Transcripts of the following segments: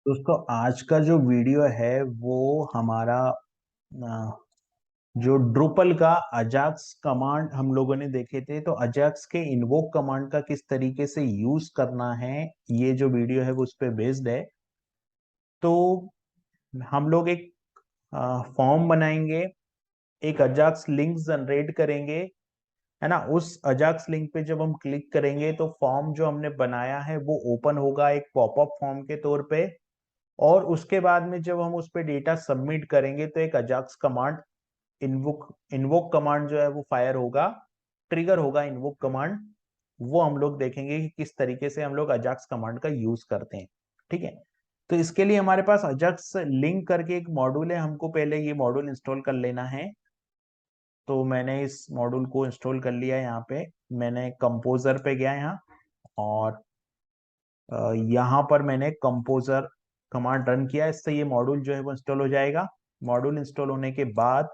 दोस्तों आज का जो वीडियो है वो हमारा अ, जो ड्रुपल का अजाक्स कमांड हम लोगों ने देखे थे। तो अजाक्स के इन्वोक कमांड का किस तरीके से यूज करना है, ये जो वीडियो है वो उस पे बेस्ड है। तो हम लोग एक फॉर्म बनाएंगे, एक अजाक्स लिंक जनरेट करेंगे, है ना। उस अजाक्स लिंक पे जब हम क्लिक करेंगे तो फॉर्म जो हमने बनाया है वो ओपन होगा एक पॉपअप फॉर्म के तौर पे। और उसके बाद में जब हम उस पे डेटा सबमिट करेंगे तो एक Ajax command invoke invoke command जो है वो फायर होगा, ट्रिगर होगा इन्वोक कमांड। वो हम लोग देखेंगे कि किस तरीके से हम लोग अजाक्स कमांड का यूज करते हैं। ठीक है। तो इसके लिए हमारे पास अजाक्स लिंक करके एक मॉड्यूल है, हमको पहले ये मॉड्यूल इंस्टॉल कर लेना है। तो मैंने इस मॉड्यूल को इंस्टॉल कर लिया है। यहाँ पे मैंने कंपोजर पे गया यहाँ, और यहाँ पर मैंने कंपोजर कमांड रन किया। इससे ये मॉड्यूल जो है वो इंस्टॉल हो जाएगा। मॉड्यूल इंस्टॉल होने के बाद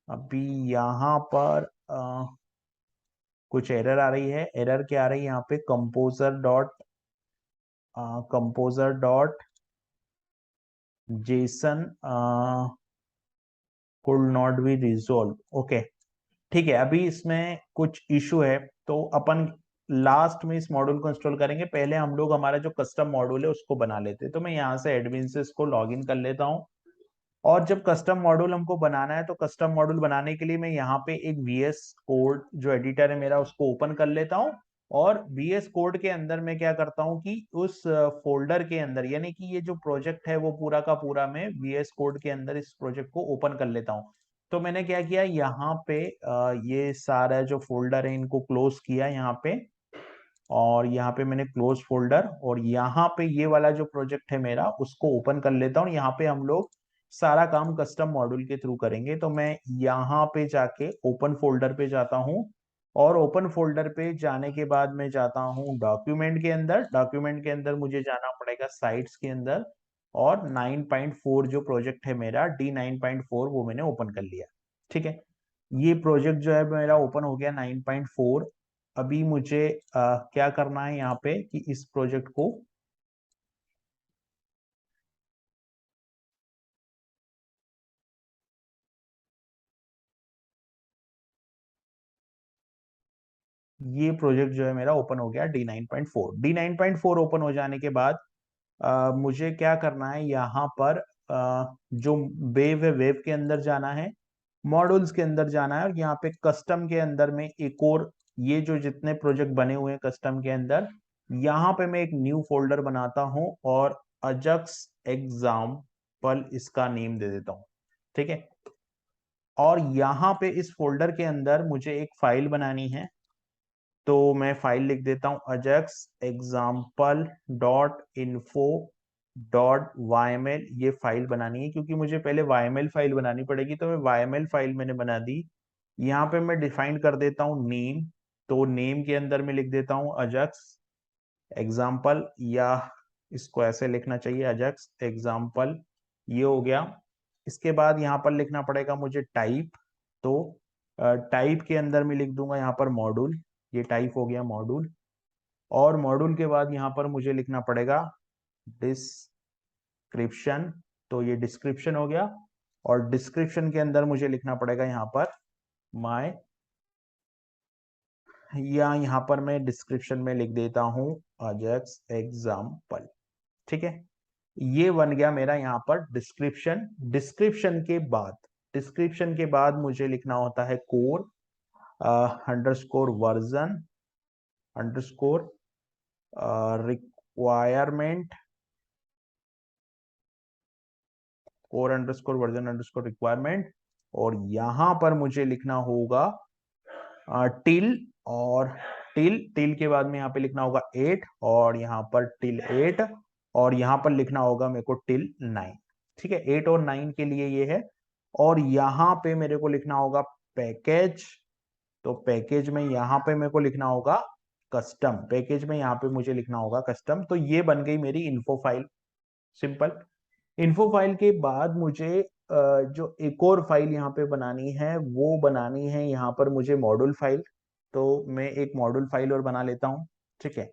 अभी यहाँ पर कुछ एरर आ रही है। एरर क्या आ रही है यहाँ पे, composer dot JSON could not be resolve. Okay, ठीक है। अभी इसमें कुछ इशू है, तो अपन लास्ट में इस मॉड्यूल को इंस्टॉल करेंगे। पहले हम लोग हमारा जो कस्टम मॉड्यूल है उसको बना लेते हैं। तो मैं यहाँ से एडमिन से इसको लॉग इन कर लेता हूँ। और जब कस्टम मॉड्यूल हमको बनाना है तो कस्टम मॉड्यूल बनाने के लिए मैं यहाँ पे एक VS कोड जो एडिटर है मेरा उसको ओपन कर लेता हूँ। और VS कोड के अंदर मैं क्या करता हूँ कि उस फोल्डर के अंदर, यानी कि ये जो प्रोजेक्ट है वो पूरा का पूरा मैं VS कोड के अंदर इस प्रोजेक्ट को ओपन कर लेता हूँ। तो मैंने क्या किया, यहाँ पे ये सारा जो फोल्डर है इनको क्लोज किया यहाँ पे। और यहाँ पे मैंने क्लोज फोल्डर, और यहाँ पे ये वाला जो प्रोजेक्ट है मेरा उसको ओपन कर लेता हूँ। यहाँ पे हम लोग सारा काम कस्टम मॉड्यूल के थ्रू करेंगे। तो मैं यहाँ पे जाके ओपन फोल्डर पे जाता हूँ, और ओपन फोल्डर पे जाने के बाद मैं जाता हूँ डॉक्यूमेंट के अंदर। डॉक्यूमेंट के अंदर मुझे जाना पड़ेगा साइट्स के अंदर, और 9.4 जो प्रोजेक्ट है मेरा D9.4 वो मैंने ओपन कर लिया। ठीक है। ये प्रोजेक्ट जो है मेरा ओपन हो गया 9.4। अभी मुझे क्या करना है यहाँ पे कि इस प्रोजेक्ट को ये प्रोजेक्ट जो है मेरा ओपन हो गया D9.4। D9.4 ओपन हो जाने के बाद मुझे क्या करना है, यहाँ पर जो वेव है वेव के अंदर जाना है, मॉड्यूल्स के अंदर जाना है, और यहाँ पे कस्टम के अंदर में एक और, ये जो जितने प्रोजेक्ट बने हुए हैं कस्टम के अंदर, यहाँ पे मैं एक न्यू फोल्डर बनाता हूँ और अजक्स एग्जाम्पल इसका नेम दे देता हूँ। ठीक है। और यहाँ पे इस फोल्डर के अंदर मुझे एक फाइल बनानी है। तो मैं फाइल लिख देता हूं अजक्स एग्जाम्पल डॉट इन्फो डॉट वाईएमएल। ये फाइल बनानी है क्योंकि मुझे पहले वाईएमएल फाइल बनानी पड़ेगी। तो मैं वाईएमएल फाइल मैंने बना दी। यहाँ पे मैं डिफाइन कर देता हूँ नेम। तो नेम के अंदर मैं लिख देता हूँ अजक्स एग्जाम्पल, या इसको ऐसे लिखना चाहिए अजक्स एग्जाम्पल। ये हो गया। इसके बाद यहाँ पर लिखना पड़ेगा मुझे टाइप। तो टाइप के अंदर मैं लिख दूंगा यहाँ पर मॉड्यूल। ये टाइप हो गया मॉड्यूल। और मॉड्यूल के बाद यहाँ पर मुझे लिखना पड़ेगा डिस्क्रिप्शन। तो ये डिस्क्रिप्शन हो गया। और डिस्क्रिप्शन के अंदर मुझे लिखना पड़ेगा यहाँ पर माय, या यहाँ पर मैं डिस्क्रिप्शन में लिख देता हूँ अजक्स एग्जाम्पल। ठीक है। ये बन गया मेरा यहाँ पर डिस्क्रिप्शन। डिस्क्रिप्शन के बाद मुझे लिखना होता है core underscore version underscore requirement, core underscore version underscore requirement. और यहां पर मुझे लिखना होगा टिल, और टिल टिल के बाद में यहाँ पे लिखना होगा 8, और यहाँ पर टिल 8, और यहाँ पर लिखना होगा मेरे को टिल 9। ठीक है, 8 और 9 के लिए ये है। और यहाँ पे मेरे को लिखना होगा पैकेज। तो पैकेज में यहाँ पे मेरे को लिखना होगा कस्टम। पैकेज में यहाँ पे मुझे लिखना होगा कस्टम। तो ये बन गई मेरी info file, simple. Info file के बाद मुझे जो एक और फाइल यहाँ पे बनानी है वो बनानी है यहाँ पर मुझे मॉड्यूल फाइल। तो मैं एक मॉड्यूल फाइल और बना लेता हूँ। ठीक है।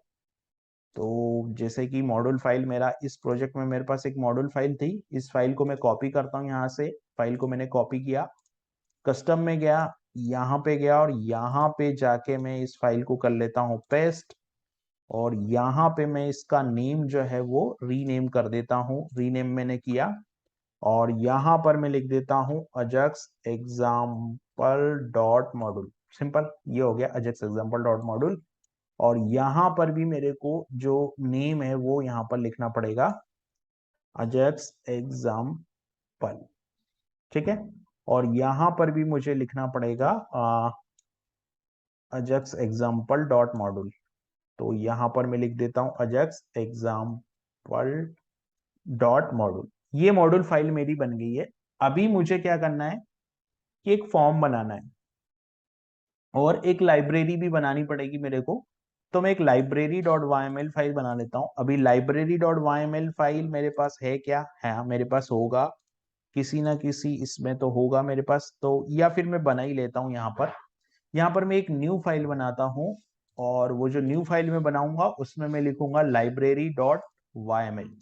तो जैसे कि मॉड्यूल फाइल मेरा इस प्रोजेक्ट में मेरे पास एक मॉड्यूल फाइल थी, इस फाइल को मैं कॉपी करता हूँ यहाँ से, फाइल को मैंने कॉपी किया, कस्टम में गया, यहाँ पे गया और यहाँ पे जाके मैं इस फाइल को कर लेता हूँ पेस्ट, और यहाँ पे मैं इसका नेम जो है वो रीनेम कर देता हूँ, रीनेम मैंने किया, और यहाँ पर मैं लिख देता हूँ अजक्स एग्जाम्पल डॉट मॉड्यूल। सिंपल, ये हो गया अजक्स एग्जाम्पल डॉट मॉड्यूल। और यहाँ पर भी मेरे को जो नेम है वो यहाँ पर लिखना पड़ेगा अजक्स एग्जाम्पल, ठीक है। और यहाँ पर भी मुझे लिखना पड़ेगा अजक्स एग्जाम्पल डॉट मॉड्यूल। तो यहाँ पर मैं लिख देता हूँ अजक्स एग्जाम्पल डॉट मॉड्यूल। ये मॉड्यूल फाइल मेरी बन गई है। अभी मुझे क्या करना है कि एक फॉर्म बनाना है और एक लाइब्रेरी भी बनानी पड़ेगी मेरे को। तो मैं एक लाइब्रेरी डॉट वाईएमएल फाइल बना लेता हूँ। अभी लाइब्रेरी डॉट वाईएमएल फाइल मेरे पास है क्या? है, मेरे पास होगा, किसी ना किसी इसमें तो होगा मेरे पास, तो या फिर मैं बना ही लेता हूँ। यहाँ पर मैं एक न्यू फाइल बनाता हूँ, और वो जो न्यू फाइल मैं बनाऊंगा उसमें मैं लिखूंगा लाइब्रेरी डॉट वाईएमएल।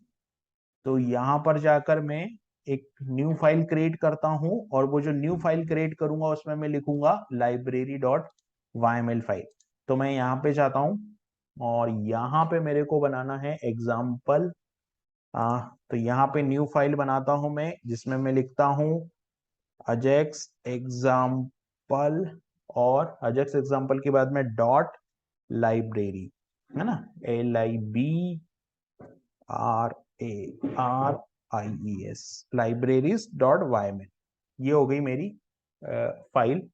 तो यहाँ पर जाकर मैं एक न्यू फाइल क्रिएट करता हूँ, और वो जो न्यू फाइल क्रिएट करूंगा उसमें मैं लिखूंगा लाइब्रेरी डॉट वाईएमएल फाइल। तो मैं यहाँ पे जाता हूँ और यहाँ पे मेरे को बनाना है एग्जाम्पल। तो यहाँ पे न्यू फाइल बनाता हूँ मैं, जिसमें मैं लिखता हूँ अजेक्स एग्जाम्पल, और अजेक्स एग्जाम्पल के बाद में डॉट लाइब्रेरी, है ना, LIBRARIES, लाइब्रेरीज डॉट वाईएमएल। ये हो गई मेरी फाइल।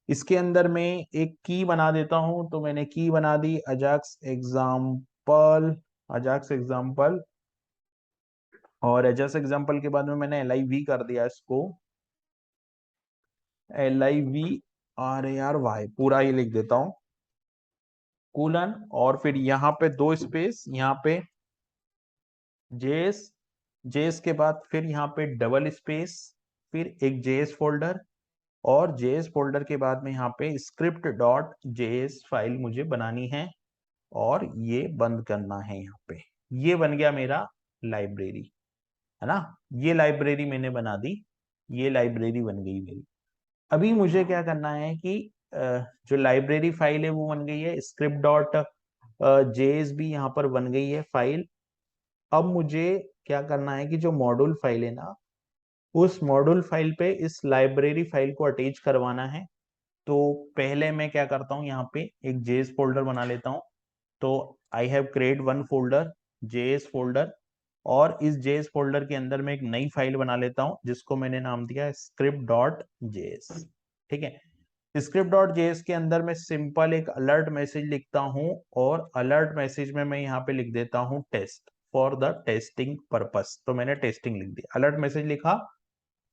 इसके अंदर मैं एक की बना देता हूं, तो मैंने की बना दी अजाक्स एग्जाम्पल, अजाक्स एग्जाम्पल, और अजाक्स एग्जाम्पल के बाद में मैंने LIV कर दिया इसको, LIVRARY पूरा ही लिख देता हूं, कूलन, और फिर यहाँ पे दो स्पेस, यहाँ पे जेएस, जेएस के बाद फिर यहाँ पे डबल स्पेस, फिर एक जेएस फोल्डर, और जेएस फोल्डर के बाद में यहाँ पे स्क्रिप्ट डॉट जेएस फाइल मुझे बनानी है, और ये बंद करना है यहाँ पे। ये बन गया मेरा लाइब्रेरी, है ना। ये लाइब्रेरी मैंने बना दी, ये लाइब्रेरी बन गई मेरी। अभी मुझे क्या करना है कि जो लाइब्रेरी फाइल है वो बन गई है, स्क्रिप्ट डॉट जेएस भी यहाँ पर बन गई है फाइल। अब मुझे क्या करना है कि जो मॉड्यूल फाइल है ना, उस मॉड्यूल फाइल पे इस लाइब्रेरी फाइल को अटैच करवाना है। तो पहले मैं क्या करता हूँ, यहाँ पे एक जेएस फोल्डर बना लेता हूँ। तो I have create one folder, JS folder, और इस जेएस फोल्डर के अंदर मैं एक नई फाइल बना लेता हूँ जिसको मैंने नाम दिया स्क्रिप्ट डॉट जेएस, ठीक है। स्क्रिप्ट डॉट जेएस के अंदर मैं सिंपल एक अलर्ट मैसेज लिखता हूं, और अलर्ट मैसेज में मैं यहाँ पे लिख देता हूँ test for the testing purpose. तो मैंने टेस्टिंग लिख दिया, अलर्ट मैसेज लिखा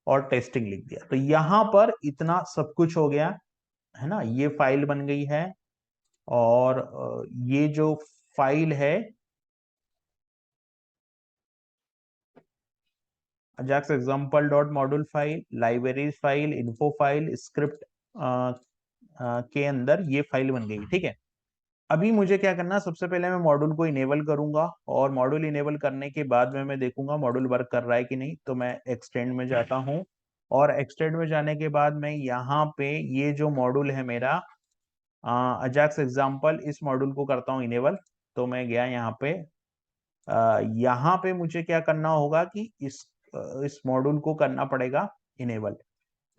और टेस्टिंग लिख दिया। तो यहाँ पर इतना सब कुछ हो गया, है ना। ये फाइल बन गई है, और ये जो फाइल है Ajax example dot module file, library file, info file, script के अंदर ये फाइल बन गई, ठीक है। अभी मुझे क्या करना है, सबसे पहले मैं मॉड्यूल को इनेबल करूंगा, और मॉड्यूल इनेबल करने के बाद में मैं देखूंगा मॉड्यूल वर्क कर रहा है कि नहीं। तो मैं एक्सटेंड में जाता हूं, और एक्सटेंड में जाने के बाद मैं यहाँ पे ये जो मॉड्यूल है मेरा अजाक्स एग्जाम्पल, इस मॉड्यूल को करता हूँ इनेबल। तो मैं गया यहाँ पे, यहाँ पे मुझे क्या करना होगा कि इस मॉड्यूल को करना पड़ेगा इनेबल।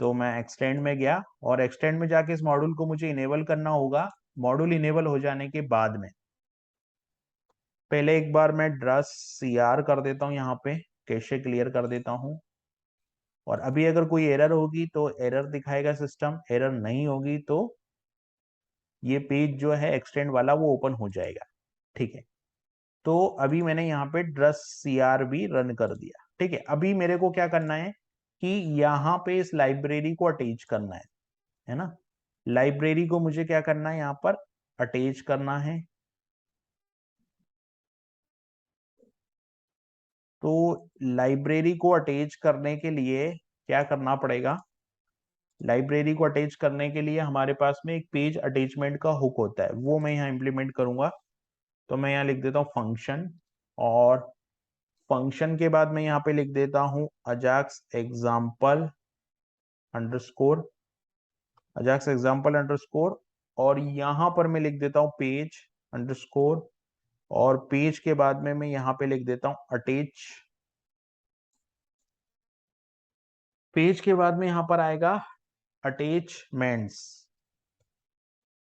तो मैं एक्सटेंड में गया, और एक्सटेंड में जाके इस मॉड्यूल को मुझे इनेबल करना होगा। मॉड्यूल इनेबल हो जाने के बाद में पहले एक बार मैं ड्रस CR कर देता हूँ, यहाँ पे कैशे क्लियर कर देता हूँ। और अभी अगर कोई एरर होगी तो एरर दिखाएगा सिस्टम, एरर नहीं होगी तो ये पेज जो है एक्सटेंड वाला वो ओपन हो जाएगा, ठीक है। तो अभी मैंने यहाँ पे ड्रस CR भी रन कर दिया, ठीक है। अभी मेरे को क्या करना है कि यहाँ पे इस लाइब्रेरी को अटैच करना है ना। लाइब्रेरी को मुझे क्या करना है, यहाँ पर अटैच करना है। तो लाइब्रेरी को अटैच करने के लिए क्या करना पड़ेगा, लाइब्रेरी को अटैच करने के लिए हमारे पास में एक पेज अटैचमेंट का हुक होता है, वो मैं यहाँ इंप्लीमेंट करूंगा। तो मैं यहाँ लिख देता हूँ फंक्शन, और फंक्शन के बाद मैं यहाँ पे लिख देता हूँ Ajax example underscore, Ajax example underscore, और यहाँ पर मैं लिख देता हूँ पेज अंडरस्कोर, और पेज के बाद में मैं यहाँ पे लिख देता हूँ अटैच, पेज के बाद में यहाँ पर आएगा अटैचमेंट्स,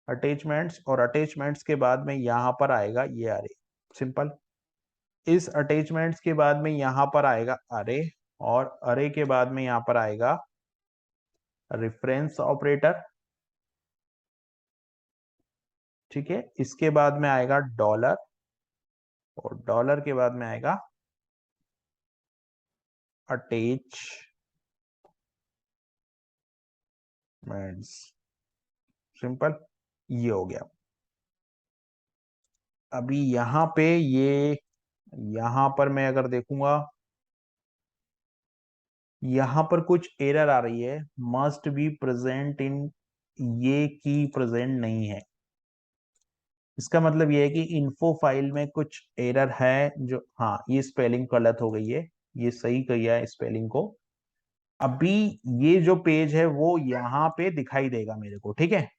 अटैचमेंट्स, और अटैचमेंट्स के बाद में यहाँ पर आएगा ये अरे, सिंपल। इस अटैचमेंट्स के बाद में यहाँ पर आएगा अरे, और अरे के बाद में यहाँ पर आएगा रेफरेंस ऑपरेटर, ठीक है। इसके बाद में आएगा डॉलर, और डॉलर के बाद में आएगा अटैचमेंट्स, सिंपल, ये हो गया। अभी यहाँ पे ये, यहाँ पर मैं अगर देखूंगा, यहाँ पर कुछ एरर आ रही है, मस्ट बी प्रेजेंट इन, ये की प्रेजेंट नहीं है। इसका मतलब ये है कि इन्फो फाइल में कुछ एरर है, जो, हाँ, ये स्पेलिंग गलत हो गई है, ये सही किया है स्पेलिंग को। अभी ये जो पेज है वो यहाँ पे दिखाई देगा मेरे को, ठीक है।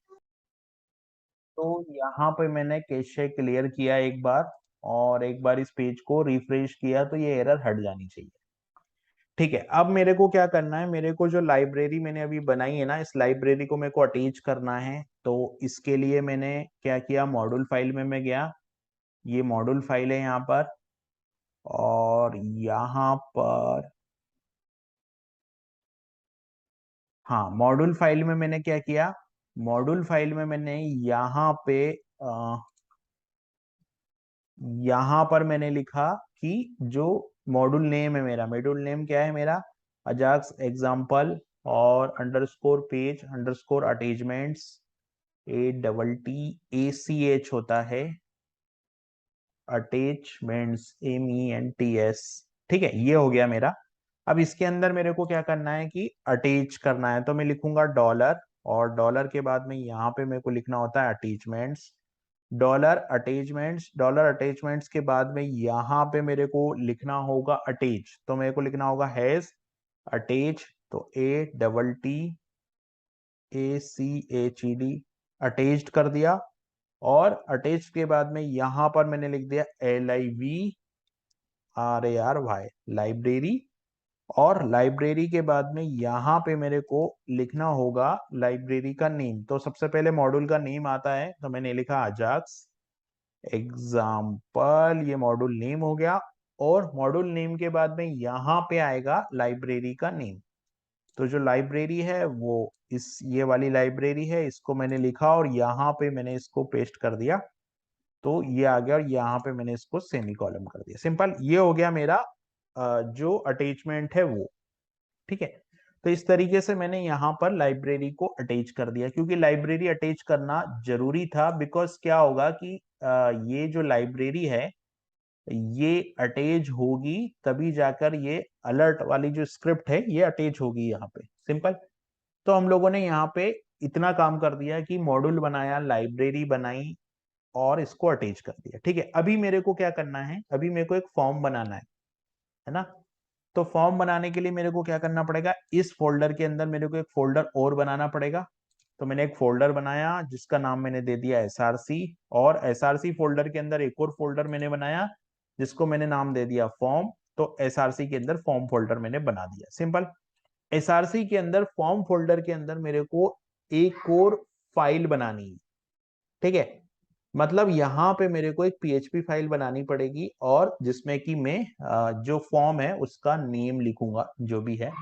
तो यहाँ पे मैंने कैशे क्लियर किया एक बार, और एक बार इस पेज को रिफ्रेश किया, तो ये एरर हट जानी चाहिए, ठीक है। अब मेरे को क्या करना है, मेरे को जो लाइब्रेरी मैंने अभी बनाई है ना, इस लाइब्रेरी को मेरे को अटैच करना है। तो इसके लिए मैंने क्या किया, मॉड्यूल फाइल में मैं गया, ये मॉड्यूल फाइल है यहाँ पर, और यहाँ पर, हाँ, मॉड्यूल फाइल में मैंने क्या किया, मॉड्यूल फाइल में मैंने यहाँ पे यहाँ पर मैंने लिखा कि जो मॉड्यूल नेम है मेरा, मॉड्यूल नेम क्या है मेरा, अजाक्स एग्जाम्पल, और underscore page underscore attachments, ATTACH होता है, अटैचमेंट्स, MENTS, ठीक है, ये हो गया मेरा। अब इसके अंदर मेरे को क्या करना है कि अटैच करना है, तो मैं लिखूंगा डॉलर, और डॉलर के बाद में यहाँ पे मेरे को लिखना होता है attachments, dollar attachments, dollar attachments के बाद में यहाँ पे मेरे को लिखना होगा अटैच, तो मेरे को लिखना होगा हैज अटैच, तो ATTACHED, अटैच्ड कर दिया। और अटैच के बाद में यहाँ पर मैंने लिख दिया LIVRARY, लाइब्रेरी, और लाइब्रेरी के बाद में यहाँ पे मेरे को लिखना होगा लाइब्रेरी का नेम। तो सबसे पहले मॉड्यूल का नेम आता है, तो मैंने लिखा अजाक्स एग्जाम्पल, ये मॉड्यूल नेम हो गया, और मॉड्यूल नेम के बाद में यहाँ पे आएगा लाइब्रेरी का नेम। तो जो लाइब्रेरी है वो इस, ये वाली लाइब्रेरी है, इसको मैंने लिखा, और यहाँ पे मैंने इसको पेस्ट कर दिया, तो ये आ गया, और यहाँ पे मैंने इसको सेमी कॉलम कर दिया, सिंपल, ये हो गया मेरा जो अटैचमेंट है वो, ठीक है। तो इस तरीके से मैंने यहाँ पर लाइब्रेरी को अटैच कर दिया, क्योंकि लाइब्रेरी अटैच करना जरूरी था, बिकॉज क्या होगा कि ये जो लाइब्रेरी है ये अटैच होगी, तभी जाकर ये अलर्ट वाली जो स्क्रिप्ट है ये अटैच होगी यहाँ पे, सिंपल। तो हम लोगों ने यहाँ पे इतना काम कर दिया कि मॉड्यूल बनाया, लाइब्रेरी बनाई, और इसको अटैच कर दिया, ठीक है। अभी मेरे को क्या करना है, अभी मेरे को एक फॉर्म बनाना है ना। तो फॉर्म बनाने के लिए मेरे को क्या करना पड़ेगा, इस फोल्डर के अंदर मेरे को एक फोल्डर और बनाना पड़ेगा। तो मैंने एक फोल्डर बनाया जिसका नाम मैंने दे दिया SRC, और SRC फोल्डर के अंदर एक और फोल्डर मैंने बनाया जिसको मैंने नाम दे दिया फॉर्म। तो SRC के अंदर फॉर्म फोल्डर मैंने बना दिया, सिंपल। SRC के अंदर फॉर्म फोल्डर के अंदर मेरे को एक और फाइल बनानी है, ठीक है। मतलब यहाँ पे मेरे को एक PHP फाइल बनानी पड़ेगी, और जिसमें कि मैं जो फॉर्म है उसका नेम लिखूंगा जो भी है।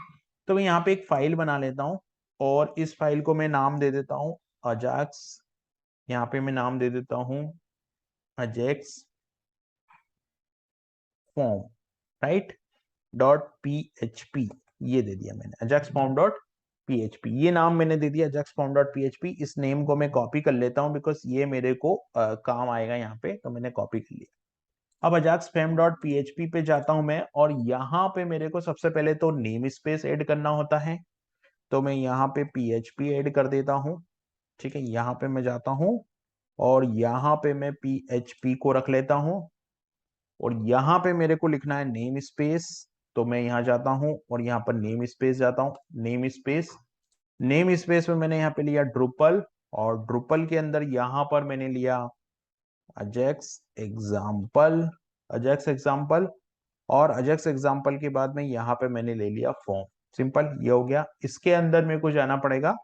तो मैं यहाँ पे एक फाइल बना लेता हूँ, और इस फाइल को मैं नाम दे देता हूँ अजाक्स, यहाँ पे मैं नाम दे देता हूँ अजेक्स फॉर्म, राइट, .php, ये दे दिया मैंने, अजाक्स फॉर्म .php, ये नाम मैंने दे दिया अजाक्स फॉर्म .php। इस नेम को मैं कॉपी कर लेता हूँ, बिकॉज ये मेरे को काम आएगा यहाँ पे, तो मैंने कॉपी कर लिया। अब अजाक्स फैम डॉट PHP पे जाता हूं मैं, और यहाँ पे मेरे को सबसे पहले तो नेम स्पेस ऐड करना होता है, तो मैं यहाँ पे PHP ऐड कर देता हूँ, ठीक है। यहाँ पे मैं जाता हूँ और यहाँ पे मैं PHP को रख लेता हूँ, और यहाँ पे मेरे को लिखना है नेम स्पेस। तो मैं यहाँ जाता हूँ और यहाँ पर नेम स्पेस जाता हूँ, नेम स्पेस। नेम स्पेस में मैंने यहाँ पे लिया ड्रुपल, और ड्रुपल के अंदर यहाँ पर मैंने लिया अजेक्स एग्जाम्पल, अजेक्स एग्जाम्पल। और अजेक्स एग्जाम्पल के बाद में यहाँ पे मैंने ले लिया फॉर्म। सिंपल, ये हो गया। इसके अंदर मेरे को जाना पड़ेगा,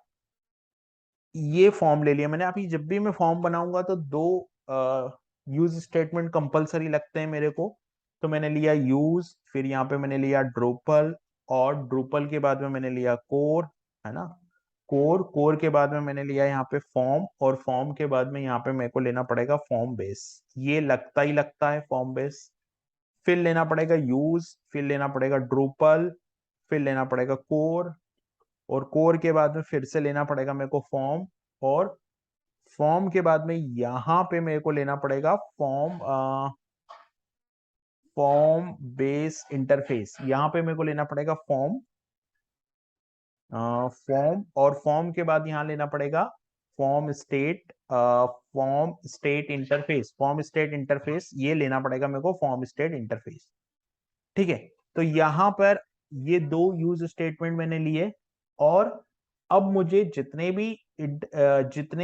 ये फॉर्म ले लिया मैंने। अभी जब भी मैं फॉर्म बनाऊंगा तो दो यूज स्टेटमेंट कंपलसरी लगते हैं मेरे को। तो मैंने लिया यूज, फिर यहाँ पे मैंने लिया ड्रूपल, और ड्रूपल के बाद में मैंने लिया कोर, है ना, कोर। कोर के बाद में मैंने लिया यहाँ पे फॉर्म, और फॉर्म के बाद में यहाँ पे मेरे को लेना पड़ेगा फॉर्म बेस। ये लगता ही लगता है फॉर्म बेस। फिर लेना पड़ेगा यूज, फिर लेना पड़ेगा ड्रूपल, फिर लेना पड़ेगा कोर, और कोर के बाद में फिर से लेना पड़ेगा मेरे को फॉर्म, और फॉर्म के बाद में यहां पे मेरे को लेना पड़ेगा फॉर्म, फॉर्म बेस इंटरफेस। यहां पे मेरे को लेना पड़ेगा फॉर्म, फॉर्म, और फॉर्म के बाद यहां लेना पड़ेगा form state, form state interface, form state interface. ये लेना पड़ेगा मेरे को फॉर्म स्टेट इंटरफेस। ठीक है। तो यहां पर ये दो यूज स्टेटमेंट मैंने लिए, और अब मुझे जितने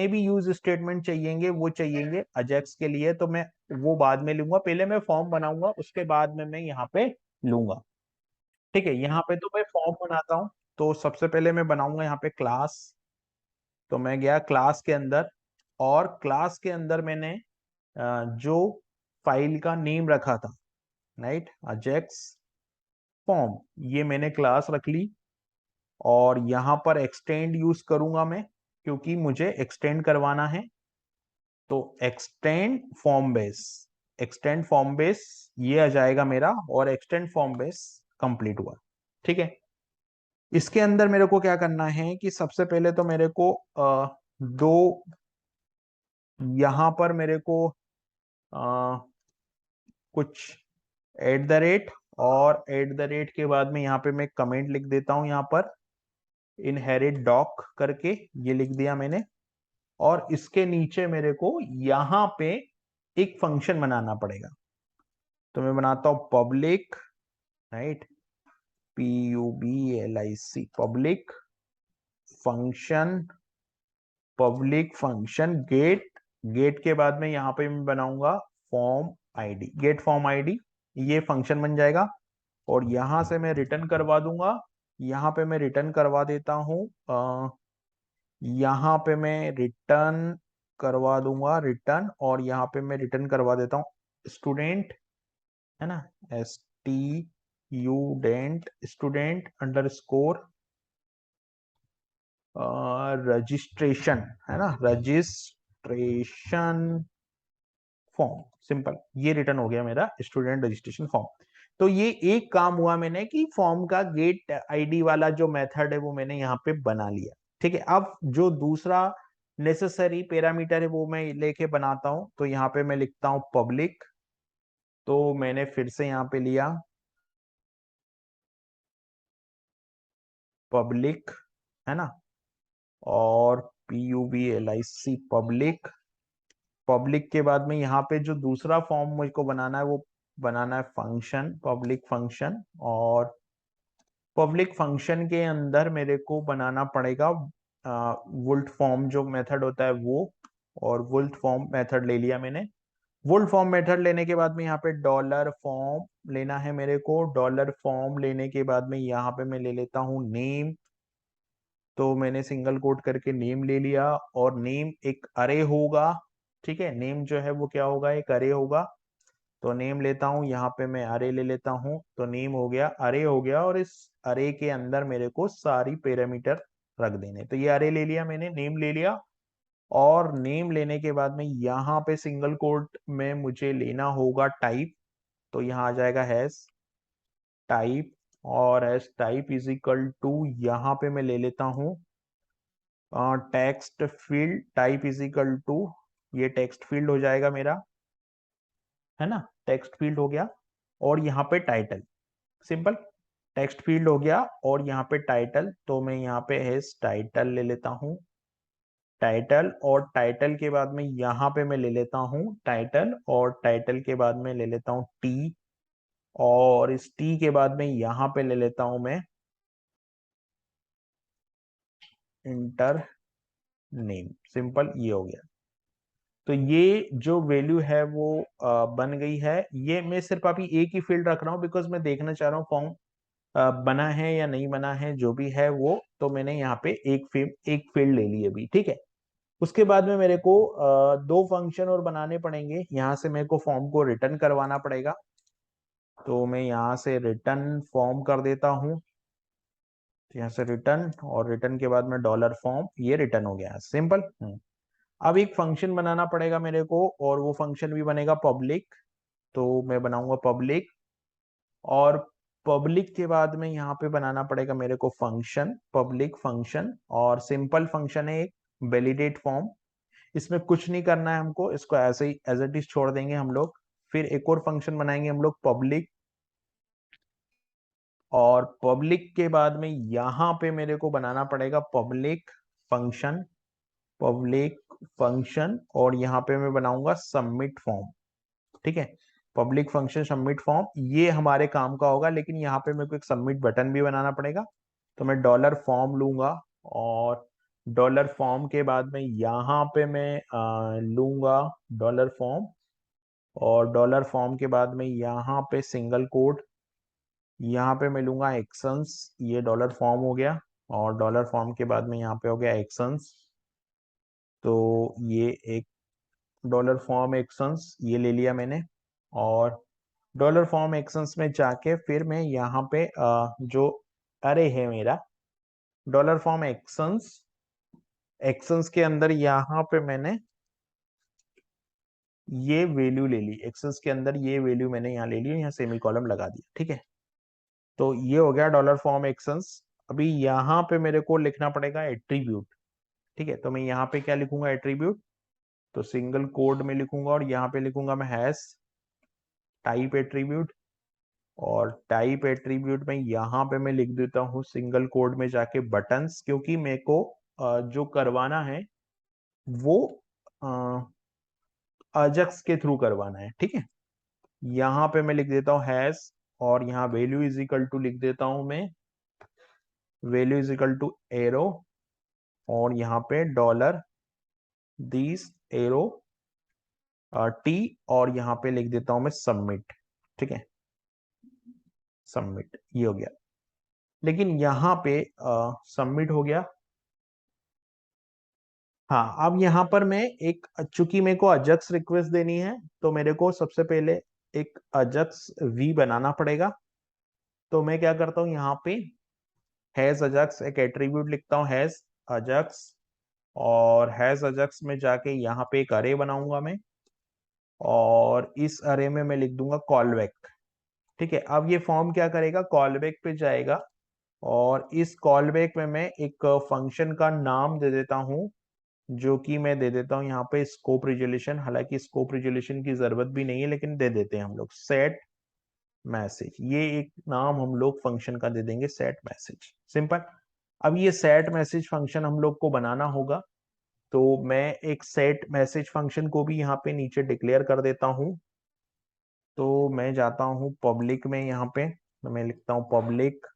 भी यूज स्टेटमेंट चाहिएंगे वो चाहिएंगे अजेक्स के लिए। तो मैं वो बाद में लूंगा, पहले मैं फॉर्म बनाऊंगा, उसके बाद में मैं यहाँ पे लूंगा। ठीक है। यहाँ पे तो मैं फॉर्म बनाता हूँ। तो सबसे पहले मैं बनाऊंगा यहाँ पे क्लास। तो मैं गया क्लास के अंदर, और क्लास के अंदर मैंने जो फाइल का नेम रखा था, राइट, अजेक्स फॉर्म, ये मैंने क्लास रख ली। और यहां पर एक्सटेंड यूज करूंगा मैं, क्योंकि मुझे एक्सटेंड करवाना है। तो extend form base, extend form base ये आ जाएगा मेरा, और एक्सटेंड फॉर्म बेस कंप्लीट हुआ। ठीक है। इसके अंदर मेरे को क्या करना है कि सबसे पहले तो मेरे को दो, यहां पर मेरे को कुछ एट द रेट, और एट द रेट के बाद में यहाँ पे मैं कमेंट लिख देता हूं, यहाँ पर इनहेरिट डॉक करके ये लिख दिया मैंने। और इसके नीचे मेरे को यहां पे एक फंक्शन बनाना पड़ेगा। तो मैं बनाता हूं public, right, PUBLIC, public function, public function get. Get के बाद में यहां पे मैं बनाऊंगा form ID, get form ID, ये फंक्शन बन जाएगा। और यहां से मैं रिटर्न करवा दूंगा, यहां पे मैं रिटर्न करवा देता हूं, यहाँ पे मैं रिटर्न करवा दूंगा रिटर्न, और यहाँ पे मैं रिटर्न करवा देता हूँ स्टूडेंट, है ना, STUDENT, student under score registration, है ना, रजिस्ट्रेशन फॉर्म। सिंपल, ये रिटर्न हो गया मेरा स्टूडेंट रजिस्ट्रेशन फॉर्म। तो ये एक काम हुआ मैंने कि फॉर्म का गेट आईडी वाला जो मेथड है वो मैंने यहाँ पे बना लिया। ठीक है। अब जो दूसरा नेसेसरी पैरामीटर है वो मैं लेके बनाता हूं। तो यहाँ पे मैं लिखता हूं पब्लिक। तो मैंने फिर से यहाँ पे लिया पब्लिक, है ना, और PUBLIC पब्लिक। पब्लिक के बाद में यहाँ पे जो दूसरा फॉर्म मुझको बनाना है वो बनाना है फंक्शन, पब्लिक फंक्शन। और पब्लिक फंक्शन के अंदर मेरे को बनाना पड़ेगा वुल्ट फॉर्म जो मेथड होता है वो। और वुल्ट फॉर्म मेथड ले लिया मैंने। वुल्ट फॉर्म मेथड लेने के बाद में यहाँ पे डॉलर फॉर्म लेना है मेरे को। डॉलर फॉर्म लेने के बाद में यहाँ पे मैं ले लेता हूँ नेम। तो मैंने सिंगल कोट करके नेम ले लिया, और नेम एक अरे होगा। ठीक है। नेम जो है वो क्या होगा, एक अरे होगा। तो नेम लेता हूं, यहाँ पे मैं अरे ले लेता हूं। तो नेम हो गया, अरे हो गया, और इस अरे के अंदर मेरे को सारी पैरामीटर रख देने। तो ये अरे ले लिया मैंने, नेम ले लिया। और नेम लेने के बाद में यहाँ पे सिंगल कोट में मुझे लेना होगा टाइप। तो यहाँ आ जाएगा हैश टाइप, और hash type is equal to, यहाँ पे मैं ले लेता हूँ text field, type is equal to, ये टेक्स्ट फील्ड हो जाएगा मेरा, है ना, टेक्स्ट फील्ड हो गया। और यहाँ पे टाइटल, सिंपल, टेक्स्ट फील्ड हो गया। और यहाँ पे टाइटल, तो मैं यहाँ पे हैश टाइटल ले लेता हूँ। टाइटल, और टाइटल के बाद में यहाँ पे मैं ले लेता हूँ टाइटल, और टाइटल के बाद में ले लेता हूँ टी, और इस टी के बाद में यहाँ पे ले लेता हूँ मैं इंटर नेम। सिंपल, ये हो गया। तो ये जो वैल्यू है वो बन गई है। ये मैं सिर्फ अभी एक ही फील्ड रख रहा हूँ बिकॉज मैं देखना चाह रहा हूँ फॉर्म बना है या नहीं बना है, जो भी है वो। तो मैंने यहाँ पे एक फील्ड ले ली अभी, ठीक है। उसके बाद में मेरे को दो फंक्शन और बनाने पड़ेंगे। यहाँ से मेरे को फॉर्म को रिटर्न करवाना पड़ेगा, तो मैं यहाँ से रिटर्न फॉर्म कर देता हूँ। यहाँ से रिटर्न, और रिटर्न के बाद में डॉलर फॉर्म, ये रिटर्न हो गया, सिंपल। अब एक फंक्शन बनाना पड़ेगा मेरे को, और वो फंक्शन भी बनेगा पब्लिक। तो मैं बनाऊंगा पब्लिक, और पब्लिक के बाद में यहाँ पे बनाना पड़ेगा मेरे को फंक्शन, पब्लिक फंक्शन, और सिंपल फंक्शन है एक वैलिडेट फॉर्म। इसमें कुछ नहीं करना है हमको, इसको ऐसे ही एज इट इज छोड़ देंगे हम लोग। फिर एक और फंक्शन बनाएंगे हम लोग पब्लिक, और पब्लिक के बाद में यहाँ पे मेरे को बनाना पड़ेगा पब्लिक फंक्शन, पब्लिक फंक्शन, और यहाँ पे मैं बनाऊंगा सबमिट फॉर्म, ठीक है। पब्लिक फंक्शन सबमिट फॉर्म, ये हमारे काम का होगा, लेकिन यहाँ पे मेरे को एक सबमिट बटन भी बनाना पड़ेगा। तो मैं डॉलर फॉर्म लूंगा, और डॉलर फॉर्म के बाद में यहाँ पे मैं लूंगा डॉलर फॉर्म, और डॉलर फॉर्म के बाद में यहाँ पे सिंगल कोड, यहाँ पे मैं लूंगा एक्शंस, ये डॉलर फॉर्म हो गया। और डॉलर फॉर्म के बाद में यहाँ पे हो गया एक्शंस, तो ये एक डॉलर फॉर्म एक्शंस ये ले लिया मैंने। और डॉलर फॉर्म एक्शंस में जाके फिर मैं यहाँ पे जो अरे है मेरा डॉलर फॉर्म एक्शंस, एक्शंस के अंदर यहाँ पे मैंने ये वैल्यू ले ली, एक्शंस के अंदर ये वैल्यू मैंने यहाँ ले ली, यहाँ सेमी कॉलम लगा दिया, ठीक है। तो ये हो गया डॉलर फॉर्म एक्शंस। अभी यहाँ पे मेरे को लिखना पड़ेगा एट्रीब्यूट, ठीक है। तो मैं यहाँ पे क्या लिखूंगा, एट्रीब्यूट। तो सिंगल कोड में लिखूंगा, और यहाँ पे लिखूंगा मैं हैश टाइप एट्रीब्यूट, और टाइप एट्रीब्यूट में यहाँ पे मैं लिख देता हूँ सिंगल कोड में जाके बटन्स, क्योंकि मेरे को जो करवाना है वो अजक्स के थ्रू करवाना है, ठीक है। यहाँ पे मैं लिख देता हूँ हैश, और यहाँ वैल्यू इज इक्वल टू लिख देता हूँ मैं value is equal to arrow, और यहाँ पे डॉलर दिस एरो टी, और यहाँ पे लिख देता हूँ मैं सबमिट, ठीक है। सबमिट, ये हो गया। लेकिन यहाँ पे सबमिट हो गया। हाँ, अब यहाँ पर मैं एक, चूंकि मेरे को अजक्स रिक्वेस्ट देनी है, तो मेरे को सबसे पहले एक अजक्स वी बनाना पड़ेगा। तो मैं क्या करता हूँ, यहाँ पे हैज अजक्स एक एट्रीब्यूट लिखता हूँ, हैज अजक्स, और हैज अजक्स में जाके यहाँ पे एक अरे बनाऊंगा मैं, और इस अरे में मैं लिख दूंगा कॉल बैक, ठीक है। अब ये फॉर्म क्या करेगा, कॉल बैक पे जाएगा, और इस कॉल बैक में मैं एक फंक्शन का नाम दे देता हूँ, जो कि मैं दे देता हूँ यहाँ पे स्कोप रिजोल्यूशन। हालांकि स्कोप रिजोल्यूशन की जरूरत भी नहीं है, लेकिन दे देते हैं हम लोग सेट मैसेज, ये एक नाम हम लोग फंक्शन का दे देंगे, सेट मैसेज, सिंपल। अब ये सेट मैसेज फंक्शन हम लोग को बनाना होगा, तो मैं एक सेट मैसेज फंक्शन को भी यहाँ पे नीचे डिक्लेयर कर देता हूँ। तो मैं जाता हूँ पब्लिक में, यहाँ पे तो मैं लिखता हूँ पब्लिक,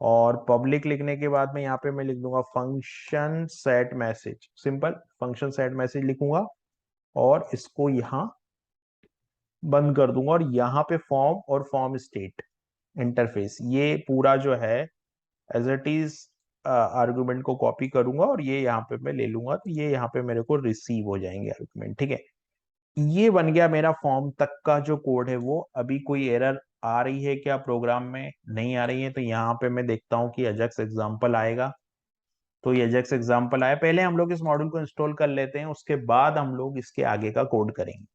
और पब्लिक लिखने के बाद में यहाँ पे मैं लिख दूंगा function set message, simple function set message लिखूंगा, और इसको यहाँ बंद कर दूंगा। और यहाँ पे फॉर्म और फॉर्म स्टेट इंटरफेस, ये पूरा जो है एज इट इज आर्गुमेंट को कॉपी करूंगा, और ये यहाँ पे मैं ले लूंगा, तो ये यहाँ पे मेरे को रिसीव हो जाएंगे आर्गुमेंट, ठीक है। ये बन गया मेरा फॉर्म तक का जो कोड है वो। अभी कोई एरर आ रही है क्या प्रोग्राम में, नहीं आ रही है। तो यहाँ पे मैं देखता हूँ कि अजक्स एग्जाम्पल आएगा, तो ये अजक्स एग्जाम्पल आया। पहले हम लोग इस मॉड्यूल को इंस्टॉल कर लेते हैं, उसके बाद हम लोग इसके आगे का कोड करेंगे।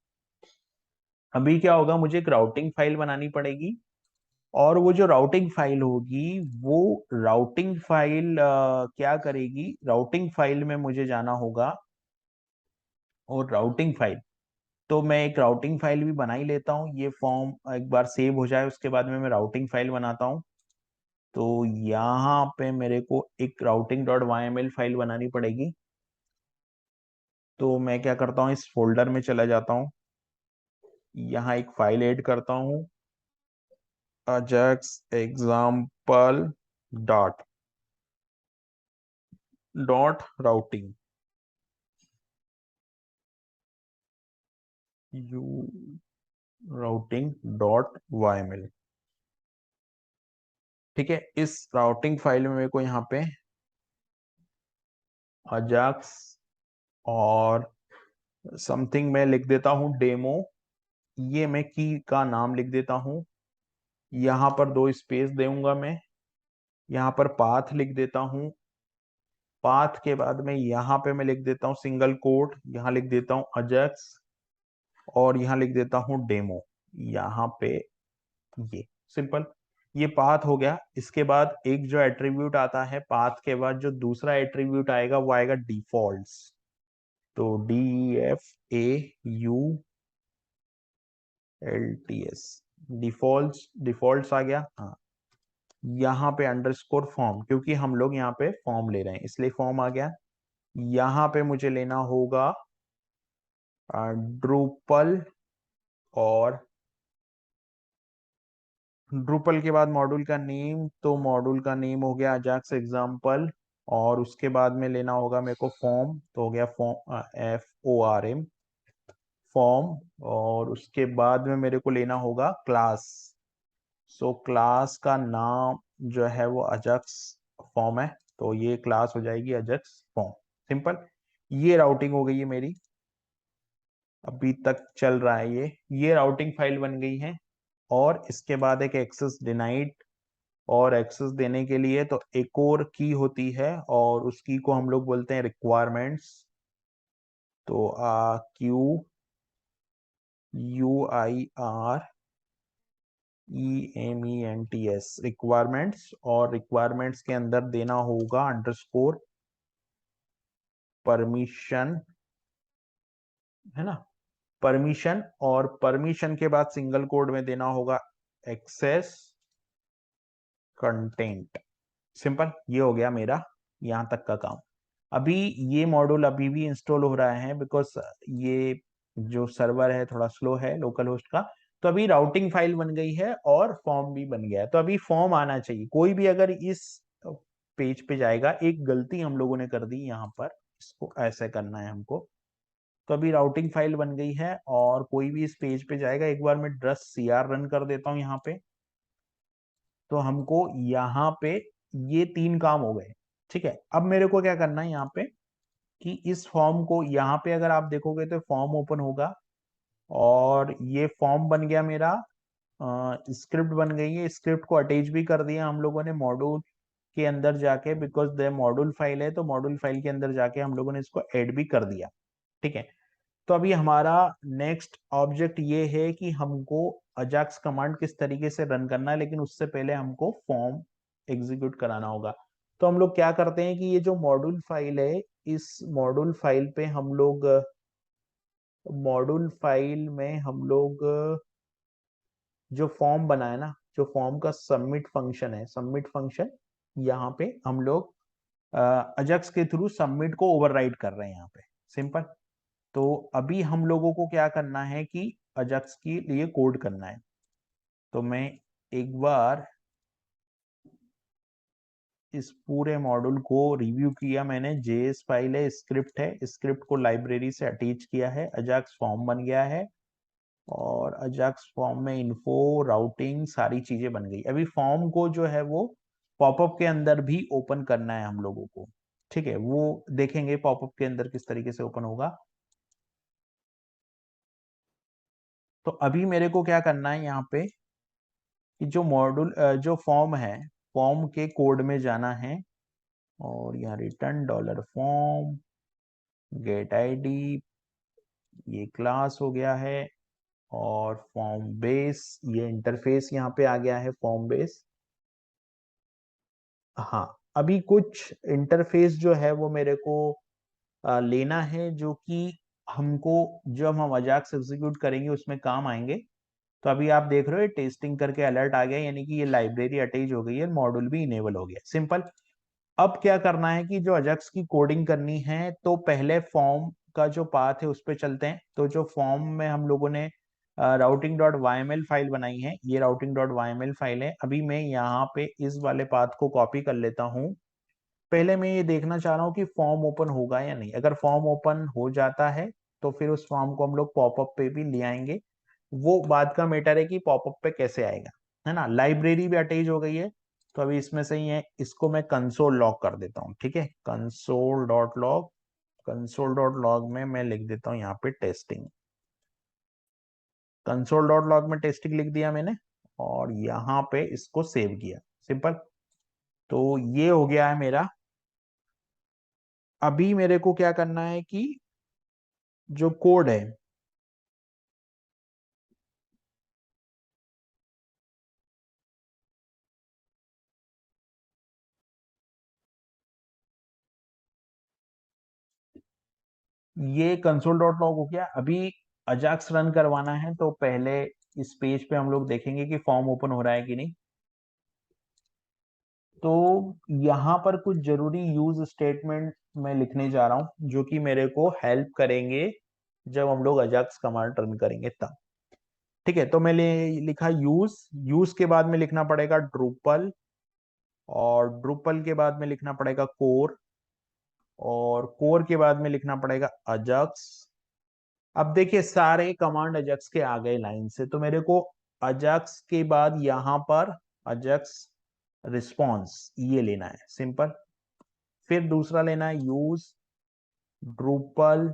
अभी क्या होगा, मुझे एक राउटिंग फाइल बनानी पड़ेगी, और वो जो राउटिंग फाइल होगी, वो राउटिंग फाइल क्या करेगी, राउटिंग फाइल में मुझे जाना होगा, और राउटिंग फाइल, तो मैं एक राउटिंग फाइल भी बना ही लेता हूँ। ये फॉर्म एक बार सेव हो जाए उसके बाद में मैं राउटिंग फाइल बनाता हूँ। तो यहाँ पे मेरे को एक routing.yml फाइल बनानी पड़ेगी, तो मैं क्या करता हूँ, इस फोल्डर में चला जाता हूँ, यहाँ एक फाइल ऐड करता हूँ, Ajax example dot dot routing यू राउटिंग डॉट वाईएमएल। ठीक है, इस राउटिंग फाइल में मेरे को यहाँ पे अजाक्स और समथिंग मैं लिख देता हूँ डेमो, ये मैं की का नाम लिख देता हूँ, यहाँ पर 2 स्पेस दूंगा मैं, यहाँ पर पाथ लिख देता हूँ, पाथ के बाद में यहाँ पे मैं लिख देता हूँ सिंगल कोट, यहाँ लिख देता हूँ अजैक्स और यहाँ लिख देता हूँ डेमो, यहाँ पे ये सिंपल, ये पाथ हो गया। इसके बाद एक जो एट्रीब्यूट आता है पाथ के बाद, जो दूसरा एट्रीब्यूट आएगा वो आएगा डिफॉल्ट्स, तो DEFAULTS, डिफॉल्ट्स आ गया। हाँ, यहाँ पे अंडरस्कोर फॉर्म, क्योंकि हम लोग यहाँ पे फॉर्म ले रहे हैं इसलिए फॉर्म आ गया। यहाँ पे मुझे लेना होगा ड्रूपल, और ड्रूपल के बाद मॉड्यूल का नेम, तो मॉड्यूल का नेम हो गया अजाक्स एग्जाम्पल, और उसके बाद में लेना होगा मेरे को फॉर्म, तो हो गया फॉर्म FORM फॉर्म, और उसके बाद में मेरे को लेना होगा क्लास, सो क्लास का नाम जो है वो अजाक्स फॉर्म है, तो ये क्लास हो जाएगी अजाक्स फॉर्म। सिंपल, ये राउटिंग हो गई है मेरी, अभी तक चल रहा है ये राउटिंग फाइल बन गई है। और इसके बाद एक एक्सेस डिनाइड, और एक्सेस देने के लिए तो एक और की होती है, और उस की को हम लोग बोलते हैं रिक्वायरमेंट्स, तो QUIREMENTS रिक्वायरमेंट्स, और रिक्वायरमेंट्स के अंदर देना होगा अंडरस्कोर परमिशन, है ना, परमिशन, और परमिशन के बाद सिंगल कोड में देना होगा एक्सेस कंटेंट। सिंपल, ये हो गया मेरा यहाँ तक का काम। अभी ये मॉड्यूल अभी भी इंस्टॉल हो रहा है, बिकॉज ये जो सर्वर है थोड़ा स्लो है लोकल होस्ट का। तो अभी राउटिंग फाइल बन गई है और फॉर्म भी बन गया है, तो अभी फॉर्म आना चाहिए। कोई भी अगर इस पेज पे जाएगा, एक गलती हम लोगों ने कर दी यहाँ पर, इसको ऐसे करना है हमको। तो अभी राउटिंग फाइल बन गई है, और कोई भी इस पेज पे जाएगा, एक बार मैं CR रन कर देता हूँ यहाँ पे, तो हमको यहाँ पे ये 3 काम हो गए। ठीक है, अब मेरे को क्या करना है यहाँ पे, कि इस फॉर्म को यहाँ पे अगर आप देखोगे तो फॉर्म ओपन होगा, और ये फॉर्म बन गया मेरा, स्क्रिप्ट बन गई है, स्क्रिप्ट को अटैच भी कर दिया हम लोगों ने मॉड्यूल के अंदर जाके, बिकॉज द मॉड्यूल फाइल है, तो मॉड्यूल फाइल के अंदर जाके हम लोगों ने इसको ऐड भी कर दिया। ठीक है, तो अभी हमारा नेक्स्ट ऑब्जेक्ट ये है कि हमको अजाक्स कमांड किस तरीके से रन करना है, लेकिन उससे पहले हमको फॉर्म एग्जीक्यूट कराना होगा। तो हम लोग क्या करते हैं कि ये जो मॉड्यूल फाइल है, इस मॉड्यूल फाइल पे हम लोग, मॉड्यूल फाइल में हम लोग जो फॉर्म बनाए ना, जो फॉर्म का सबमिट फंक्शन है, सबमिट फंक्शन, यहाँ पे हम लोग अजाक्स के थ्रू सबमिट को ओवरराइड कर रहे हैं यहाँ पे। सिंपल, तो अभी हम लोगों को क्या करना है कि अजाक्स के लिए कोड करना है। तो मैं एक बार इस पूरे मॉड्यूल को रिव्यू किया मैंने, JS फाइल है, स्क्रिप्ट है, स्क्रिप्ट को लाइब्रेरी से अटैच किया है, अजाक्स फॉर्म बन गया है, और अजाक्स फॉर्म में इन्फो राउटिंग सारी चीजें बन गई। अभी फॉर्म को जो है वो पॉपअप के अंदर भी ओपन करना है हम लोगों को। ठीक है, वो देखेंगे पॉपअप के अंदर किस तरीके से ओपन होगा। तो अभी मेरे को क्या करना है यहाँ पे, कि जो मॉड्यूल जो फॉर्म है, फॉर्म के कोड में जाना है, और यहाँ रिटर्न $फॉर्म गेट आईडी, ये क्लास हो गया है, और फॉर्म बेस, ये इंटरफेस यहाँ पे आ गया है फॉर्म बेस। हाँ, अभी कुछ इंटरफेस जो है वो मेरे को लेना है, जो कि हमको जब हम अजाक्स एग्जीक्यूट करेंगे उसमें काम आएंगे। तो अभी आप देख रहे हो टेस्टिंग करके अलर्ट आ गया, यानी कि ये लाइब्रेरी अटैच हो गई है, मॉड्यूल भी इनेबल हो गया। सिंपल, अब क्या करना है कि जो अजाक्स की कोडिंग करनी है, तो पहले फॉर्म का जो पाथ है उस पे चलते हैं। तो जो फॉर्म में हम लोगों ने राउटिंग डॉट वाई फाइल बनाई है, ये राउटिंग डॉट वाई फाइल है। अभी मैं यहाँ पे इस वाले पाथ को कॉपी कर लेता हूँ। पहले मैं ये देखना चाह रहा हूँ कि फॉर्म ओपन होगा या नहीं। अगर फॉर्म ओपन हो जाता है तो फिर उस फॉर्म को हम लोग पॉपअप पे भी ले आएंगे। वो बात का मैटर है कि पॉपअप पे कैसे आएगा, है ना। लाइब्रेरी भी अटैच हो गई है, तो अभी इसमें से ही है, इसको मैं कंसोल लॉग कर देता हूँ। ठीक है, console dot log, console dot log में मैं लिख देता हूँ यहाँ पे टेस्टिंग। कंसोल डॉट लॉग में टेस्टिंग लिख दिया मैंने, और यहाँ पे इसको सेव किया। सिंपल। तो ये हो गया है मेरा। अभी मेरे को क्या करना है कि जो कोड है, ये कंसोल डॉट लॉग हो गया। अभी अजाक्स रन करवाना है, तो पहले इस पेज पे हम लोग देखेंगे कि फॉर्म ओपन हो रहा है कि नहीं। तो यहाँ पर कुछ जरूरी यूज स्टेटमेंट मैं लिखने जा रहा हूँ, जो कि मेरे को हेल्प करेंगे जब हम लोग अजाक्स कमांड रन करेंगे तब। ठीक है, तो मैंने लिखा यूज। यूज के बाद में लिखना पड़ेगा ड्रूपल, और ड्रूपल के बाद में लिखना पड़ेगा कोर, और कोर के बाद में लिखना पड़ेगा अजाक्स। अब देखिए सारे कमांड अजाक्स के आ गए लाइन से, तो मेरे को अजाक्स के बाद यहां पर अजाक्स रिस्पॉन्स ये लेना है। सिंपल। फिर दूसरा लेना है यूज ड्रूपल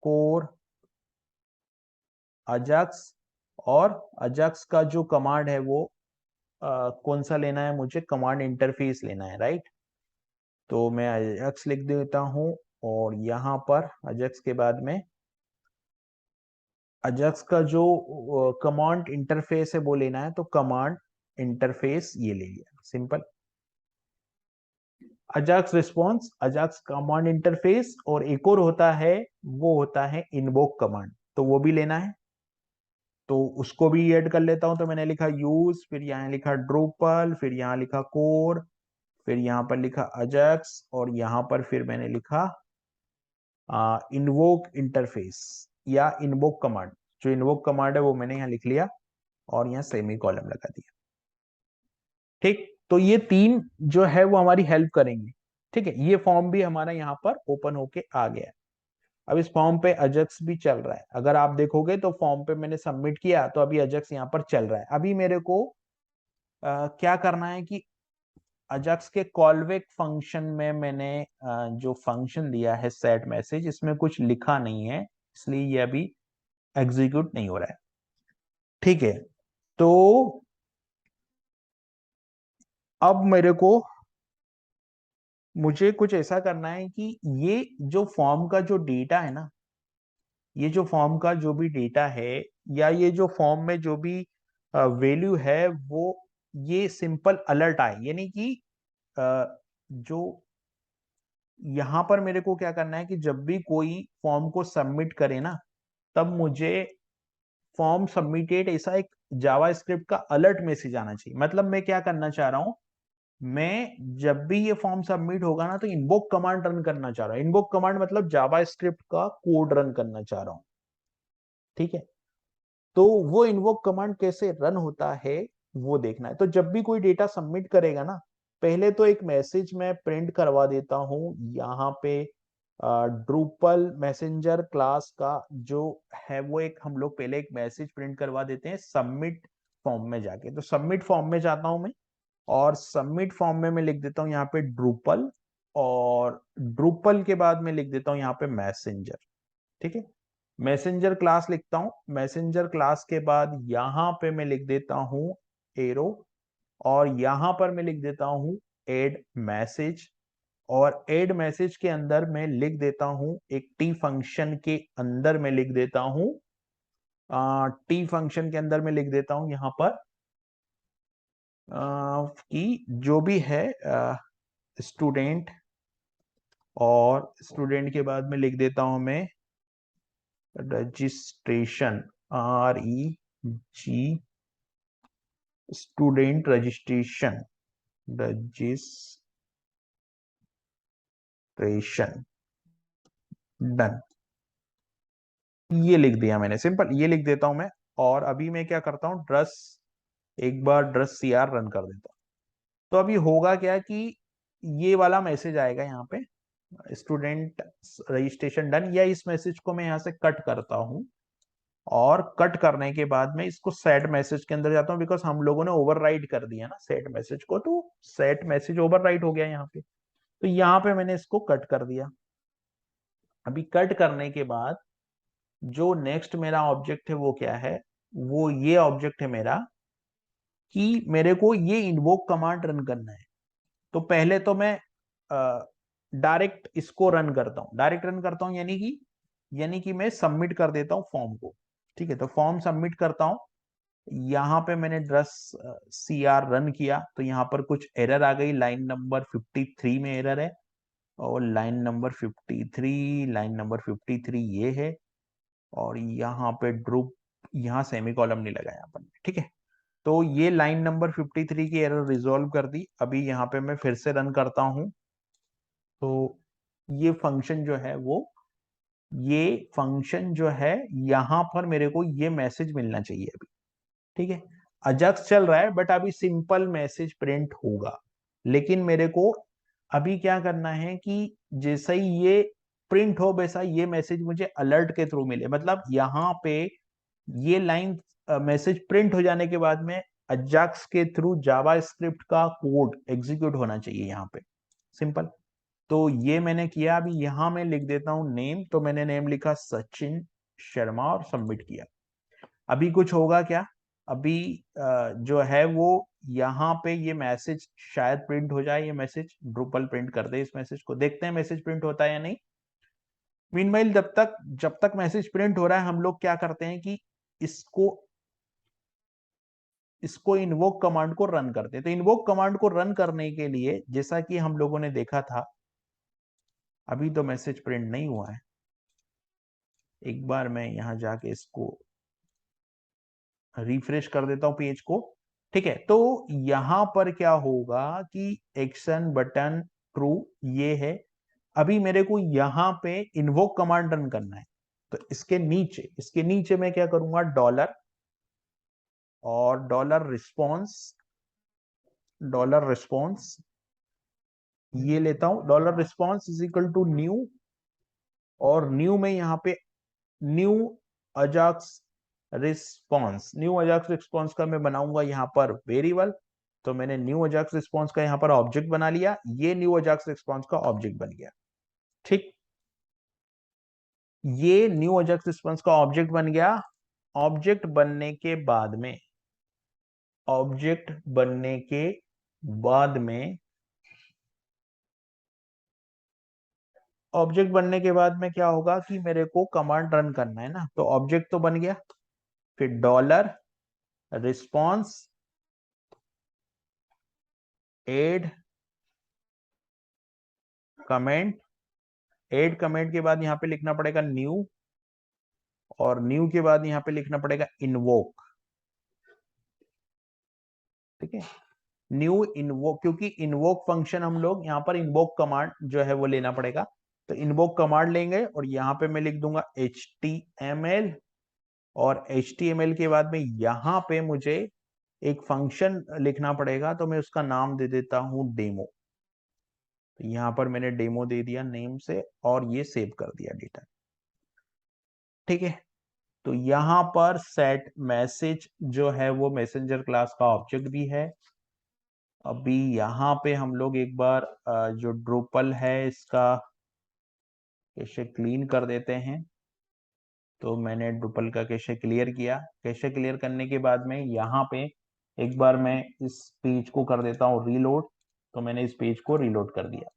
कोर अजाक्स, और अजाक्स का जो कमांड है वो कौन सा लेना है, मुझे कमांड इंटरफेस लेना है, राइट। तो मैं अजाक्स लिख देता हूं, और यहां पर अजाक्स के बाद में अजाक्स का जो कमांड इंटरफेस है वो लेना है। तो कमांड इंटरफेस ये ले लिया। Simple. Ajax response, Ajax command interface, और एक और होता है, वो होता है इनवोक कमांड, तो वो भी लेना है। तो उसको भी ऐड कर लेता हूं। तो मैंने लिखा यूज, फिर यहाँ लिखा ड्रूपल, फिर यहाँ लिखा कोर, फिर यहाँ पर लिखा अजाक्स, और यहाँ पर फिर मैंने लिखा इनवोक इंटरफेस या इनवोक कमांड। जो इनवोक कमांड है वो मैंने यहाँ लिख लिया, और यहाँ सेमी कॉलम लगा दिया। ठीक, तो ये तीन जो है वो हमारी हेल्प करेंगे। ठीक है, ये फॉर्म भी हमारा यहाँ पर ओपन होके आ गया है। अब इस फॉर्म पे अजक्स भी चल रहा है। अगर आप देखोगे तो फॉर्म पे मैंने सबमिट किया, तो अभी अजक्स यहाँ पर चल रहा है। अभी मेरे को क्या करना है कि अजक्स के कॉलबैक फंक्शन में मैंने जो फंक्शन दिया है सेट मैसेज, इसमें कुछ लिखा नहीं है, इसलिए ये अभी एग्जीक्यूट नहीं हो रहा है। ठीक है, तो अब मेरे को मुझे कुछ ऐसा करना है कि ये जो फॉर्म का जो डेटा है ना, ये जो फॉर्म का जो भी डेटा है, या ये जो फॉर्म में जो भी वैल्यू है, वो ये सिंपल अलर्ट आए। यानी कि जो यहाँ पर मेरे को क्या करना है कि जब भी कोई फॉर्म को सबमिट करे ना, तब मुझे फॉर्म सबमिटेड ऐसा एक जावा स्क्रिप्ट का अलर्ट मैसेज आना चाहिए। मतलब मैं क्या करना चाह रहा हूँ, मैं जब भी ये फॉर्म सबमिट होगा ना, तो इनवोक कमांड रन करना चाह रहा हूँ। इनवोक कमांड मतलब जावा स्क्रिप्ट का कोड रन करना चाह रहा हूँ। ठीक है, तो वो इनवोक कमांड कैसे रन होता है वो देखना है। तो जब भी कोई डेटा सबमिट करेगा ना, पहले तो एक मैसेज मैं प्रिंट करवा देता हूँ यहाँ पे। ड्रूपल मैसेंजर क्लास का जो है वो एक हम लोग पहले एक मैसेज प्रिंट करवा देते हैं सबमिट फॉर्म में जाके। तो सबमिट फॉर्म में जाता हूं मैं, और सबमिट फॉर्म में मैं लिख देता हूँ यहाँ पे ड्रूपल, और ड्रूपल के बाद मैं लिख देता हूँ यहाँ पे मैसेंजर। ठीक है, मैसेंजर क्लास लिखता हूँ। मैसेंजर क्लास के बाद यहाँ पे मैं लिख देता हूँ एरो, और यहाँ पर मैं लिख देता हूँ एड मैसेज, और एड मैसेज के अंदर मैं लिख देता हूँ एक टी फंक्शन के अंदर मैं लिख देता हूँ टी फंक्शन के अंदर मैं लिख देता हूँ यहाँ पर कि जो भी है स्टूडेंट, और स्टूडेंट के बाद में लिख देता हूं मैं registration, REG, student registration, registration done, ये लिख दिया मैंने, सिंपल ये लिख देता हूं मैं। और अभी मैं क्या करता हूँ, ड्रस, एक बार ड्रस सीआर रन कर देता हूँ। तो अभी होगा क्या कि ये वाला मैसेज आएगा यहाँ पे, स्टूडेंट रजिस्ट्रेशन डन, या इस मैसेज को मैं यहाँ से कट करता हूँ। और कट करने के बाद में इसको सेट मैसेज के अंदर जाता हूँ, बिकॉज हम लोगों ने ओवरराइड कर दिया ना सेट मैसेज को, तो सेट मैसेज ओवरराइड हो गया यहाँ पे। तो यहाँ पे मैंने इसको कट कर दिया। अभी कट करने के बाद जो नेक्स्ट मेरा ऑब्जेक्ट है वो क्या है, वो ये ऑब्जेक्ट है मेरा, कि मेरे को ये इन्वोक कमांड रन करना है। तो पहले तो मैं डायरेक्ट इसको रन करता हूँ, डायरेक्ट रन करता हूँ, यानी कि मैं सबमिट कर देता हूँ फॉर्म को। ठीक है, तो फॉर्म सबमिट करता हूँ। यहाँ पे मैंने ड्रस सीआर रन किया, तो यहाँ पर कुछ एरर आ गई, लाइन नंबर 53 में एरर है। और लाइन नंबर 53 ये है। और यहाँ पे ड्रूप, यहाँ सेमी कॉलम नहीं लगाया अपन ने, ठीक है। तो ये लाइन नंबर 53 की एरर रिजॉल्व कर दी। अभी यहाँ पे मैं फिर से रन करता हूँ। तो ये फंक्शन जो है वो, ये फंक्शन जो है, यहाँ पर मेरे को ये मैसेज मिलना चाहिए अभी। ठीक है, अजाक्स चल रहा है बट अभी सिंपल मैसेज प्रिंट होगा। लेकिन मेरे को अभी क्या करना है कि जैसे ही ये प्रिंट हो वैसा ये मैसेज मुझे अलर्ट के थ्रू मिले। मतलब यहाँ पे ये लाइन मैसेज प्रिंट हो जाने के बाद में अजाक्स के थ्रू जावा स्क्रिप्ट का कोड एग्जीक्यूट होना चाहिए यहाँ पे, सिंपल। तो ये मैंने किया। अभी यहाँ मैं लिख देता हूँ नेम, तो मैंने नेम लिखा सचिन शर्मा और सबमिट किया। अभी कुछ होगा क्या, अभी जो है वो यहाँ पे ये मैसेज शायद प्रिंट हो जाए, ये मैसेज ड्रूपल प्रिंट कर दे। इस मैसेज को देखते हैं मैसेज प्रिंट होता है या नहीं। मीनवाइल जब तक मैसेज प्रिंट हो रहा है, हम लोग क्या करते हैं कि इसको इसको इन्वोक कमांड को रन करते हैं। तो इन्वोक कमांड को रन करने के लिए, जैसा कि हम लोगों ने देखा था, अभी तो मैसेज प्रिंट नहीं हुआ है। एक बार मैं यहां जाके इसको रिफ्रेश कर देता हूं पेज को। ठीक है, तो यहां पर क्या होगा कि एक्शन बटन ट्रू ये है। अभी मेरे को यहां पे इन्वोक कमांड रन करना है। तो इसके नीचे मैं क्या करूंगा, डॉलर और डॉलर रिस्पॉन्स ये लेता हूं। Dollar response is equal to new, और न्यू में यहाँ पे new Ajax new Ajax response का मैं बनाऊंगा यहाँ पर वेरिएबल। तो मैंने न्यू अजाक्स रिस्पॉन्स का यहाँ पर ऑब्जेक्ट बना लिया, ये न्यू अजाक्स रिस्पॉन्स का ऑब्जेक्ट बन गया। ठीक, ये न्यू अजाक्स रिस्पॉन्स का ऑब्जेक्ट बन गया। ऑब्जेक्ट बनने के बाद में ऑब्जेक्ट बनने के बाद में ऑब्जेक्ट बनने के बाद में क्या होगा कि मेरे को कमांड रन करना है ना। तो ऑब्जेक्ट तो बन गया, फिर dollar response add comment, add comment के बाद यहाँ पे लिखना पड़ेगा न्यू, और न्यू के बाद यहाँ पे लिखना पड़ेगा इन्वोक। ठीक है, न्यू इन्वोक, क्योंकि इन्वोक फंक्शन हम लोग यहाँ पर इन्वोक कमांड जो है वो लेना पड़ेगा। तो इन्वोक कमांड लेंगे और यहाँ पे मैं लिख दूंगा HTML, और HTML के बाद में यहाँ पे मुझे एक फंक्शन लिखना पड़ेगा। तो मैं उसका नाम दे देता हूं डेमो। तो यहाँ पर मैंने डेमो दे दिया नेम से, और ये सेव कर दिया डेटा। ठीक है, तो यहाँ पर सेट मैसेज जो है वो मैसेंजर क्लास का ऑब्जेक्ट भी है। अभी यहाँ पे हम लोग एक बार जो ड्रूपल है इसका कैशे क्लीन कर देते हैं। तो मैंने ड्रूपल का कैशे क्लियर किया। कैशे क्लियर करने के बाद में यहाँ पे एक बार मैं इस पेज को कर देता हूँ रीलोड। तो मैंने इस पेज को रीलोड कर दिया।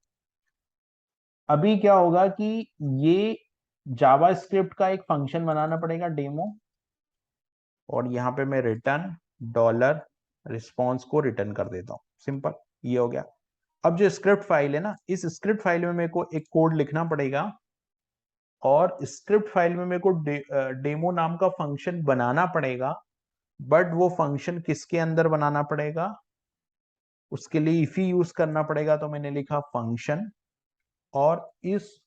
अभी क्या होगा कि ये जावा स्क्रिप्ट का एक फंक्शन बनाना पड़ेगा डेमो, और यहाँ पे मैं रिटर्न डॉलर रिस्पॉन्स को रिटर्न कर देता हूँ। सिंपल, ये हो गया। अब जो स्क्रिप्ट फाइल है ना, इस स्क्रिप्ट फाइल में मेरे को एक कोड लिखना पड़ेगा, और स्क्रिप्ट फाइल में मेरे को डेमो नाम का फंक्शन बनाना पड़ेगा। बट वो फंक्शन किसके अंदर बनाना पड़ेगा, उसके लिए इफ यूज करना पड़ेगा। तो मैंने लिखा फंक्शन, और इस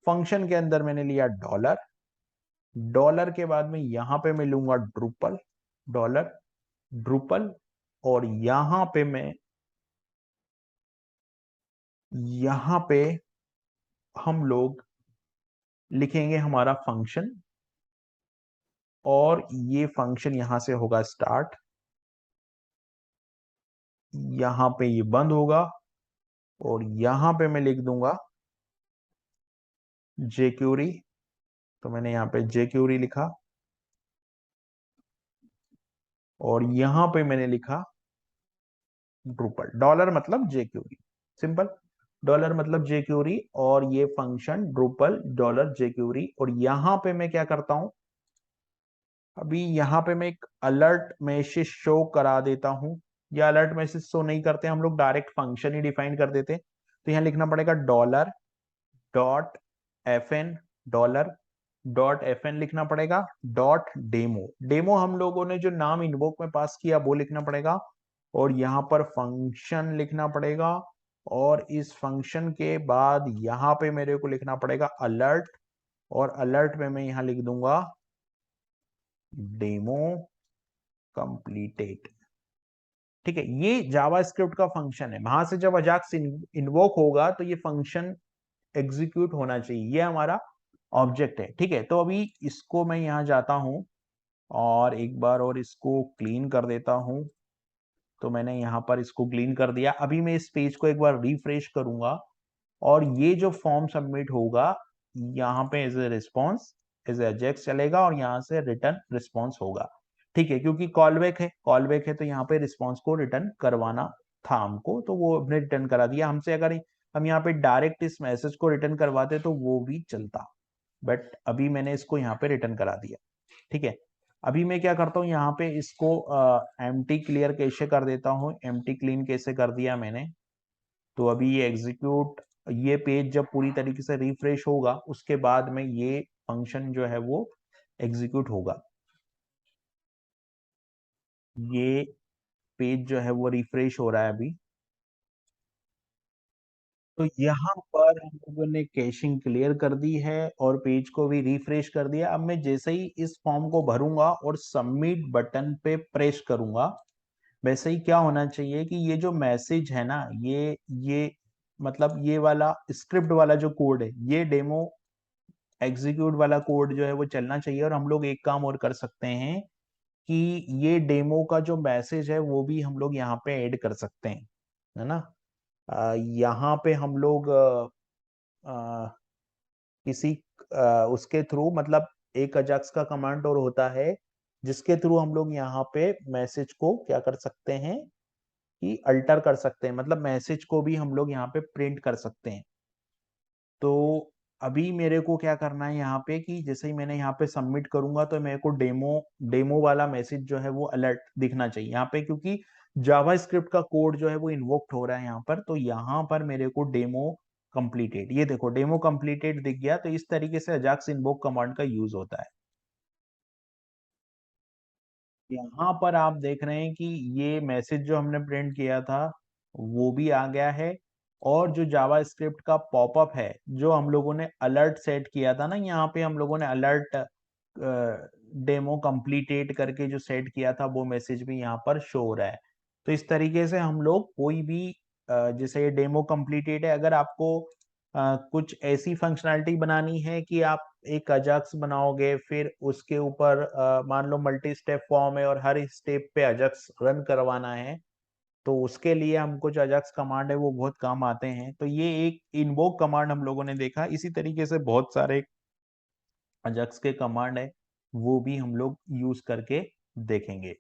फंक्शन के अंदर मैंने लिया डॉलर, डॉलर के बाद में यहां पे मैं लूंगा ड्रूपल, डॉलर ड्रूपल, और यहां पे हम लोग लिखेंगे हमारा फंक्शन, और ये फंक्शन यहां से होगा स्टार्ट, यहां पे ये बंद होगा, और यहां पे मैं लिख दूंगा जेक्यूरी, तो मैंने यहाँ पे जेक्यूरी लिखा, और यहां पे मैंने लिखा ड्रूपल, डॉलर मतलब जेक्यूरी, सिंपल, डॉलर मतलब जेक्यूरी, और ये फंक्शन ड्रूपल डॉलर जेक्यूरी। और यहां पे मैं क्या करता हूं, अभी यहाँ पे मैं एक अलर्ट मैसेज शो करा देता हूं, या अलर्ट मैसेज शो नहीं करते हम लोग, डायरेक्ट फंक्शन ही डिफाइन कर देते। तो यहाँ लिखना पड़ेगा dollar dot F N, dollar dot F N लिखना पड़ेगा, डॉट डेमो, डेमो हम लोगों ने जो नाम इनवोक में पास किया वो लिखना पड़ेगा, और यहाँ पर फंक्शन लिखना पड़ेगा, और इस फंक्शन के बाद यहाँ पे मेरे को लिखना पड़ेगा अलर्ट, और अलर्ट में मैं यहाँ लिख दूंगा डेमो कंप्लीटेड। ठीक है, ये जावास्क्रिप्ट का फंक्शन है, वहां से जब अजाक्स इन्वोक होगा तो ये फंक्शन एग्जीक्यूट होना चाहिए, ये हमारा ऑब्जेक्ट है। ठीक है, तो अभी इसको मैं यहाँ जाता हूं और एक बार और इसको क्लीन कर देता हूं। तो मैंने यहाँ पर इसको क्लीन कर दिया, अभी मैं इस पेज को एक बार रिफ्रेश करूंगा, और ये जो फॉर्म सबमिट होगा यहाँ पे as a response as Ajax चलेगा, और यहाँ से रिटर्न रिस्पॉन्स होगा। ठीक है, क्योंकि कॉल बैक है तो यहाँ पे रिस्पॉन्स को रिटर्न करवाना था हमको, तो वो हमने रिटर्न करा दिया। हमसे अगर हम यहाँ पे डायरेक्ट इस मैसेज को रिटर्न करवाते तो वो भी चलता, बट अभी मैंने इसको यहाँ पे रिटर्न करा दिया। ठीक है, अभी मैं क्या करता हूँ, यहाँ पे इसको एम्प्टी क्लियर कैसे कर देता हूँ, एम्प्टी क्लीन कैसे कर दिया मैंने। तो अभी ये एग्जीक्यूट, ये पेज जब पूरी तरीके से रिफ्रेश होगा उसके बाद में ये फंक्शन जो है वो एग्जीक्यूट होगा। ये पेज जो है वो रिफ्रेश हो रहा है अभी। तो यहाँ पर हम लोगों ने कैशिंग क्लियर कर दी है और पेज को भी रिफ्रेश कर दिया। अब मैं जैसे ही इस फॉर्म को भरूंगा और सबमिट बटन पे प्रेस करूंगा, वैसे ही क्या होना चाहिए कि ये जो मैसेज है ना, ये मतलब ये वाला स्क्रिप्ट वाला जो कोड है, ये डेमो एग्जीक्यूट वाला कोड जो है वो चलना चाहिए। और हम लोग एक काम और कर सकते हैं कि ये डेमो का जो मैसेज है वो भी हम लोग यहाँ पे ऐड कर सकते हैं, है ना। यहाँ पे हम लोग किसी उसके थ्रू, मतलब एक अजाक्स का कमांड और होता है जिसके थ्रू हम लोग यहाँ पे मैसेज को क्या कर सकते हैं कि अल्टर कर सकते हैं, मतलब मैसेज को भी हम लोग यहाँ पे प्रिंट कर सकते हैं। तो अभी मेरे को क्या करना है यहाँ पे कि जैसे ही मैंने यहाँ पे सबमिट करूंगा तो मेरे को डेमो डेमो वाला मैसेज जो है वो अलर्ट दिखना चाहिए यहाँ पे, क्योंकि जावा स्क्रिप्ट का कोड जो है वो इन्वोक्ड हो रहा है यहाँ पर। तो यहाँ पर मेरे को डेमो कंप्लीटेड, ये देखो डेमो कंप्लीटेड दिख गया। तो इस तरीके से अजाक्स इन्वोक कमांड का यूज होता है। यहाँ पर आप देख रहे हैं कि ये मैसेज जो हमने प्रिंट किया था वो भी आ गया है, और जो जावा स्क्रिप्ट का पॉपअप है जो हम लोगों ने अलर्ट सेट किया था ना, यहाँ पे हम लोगों ने अलर्ट डेमो कंप्लीटेड करके जो सेट किया था वो मैसेज भी यहाँ पर शो हो रहा है। तो इस तरीके से हम लोग कोई भी जैसे ये डेमो कंप्लीटेड है, अगर आपको कुछ ऐसी फंक्शनैलिटी बनानी है कि आप एक अजाक्स बनाओगे, फिर उसके ऊपर मान लो मल्टी स्टेप फॉर्म है और हर स्टेप पे अजाक्स रन करवाना है, तो उसके लिए हमको जो अजाक्स कमांड है वो बहुत काम आते हैं। तो ये एक इन्वोक कमांड हम लोगों ने देखा, इसी तरीके से बहुत सारे अजाक्स के कमांड है वो भी हम लोग यूज करके देखेंगे।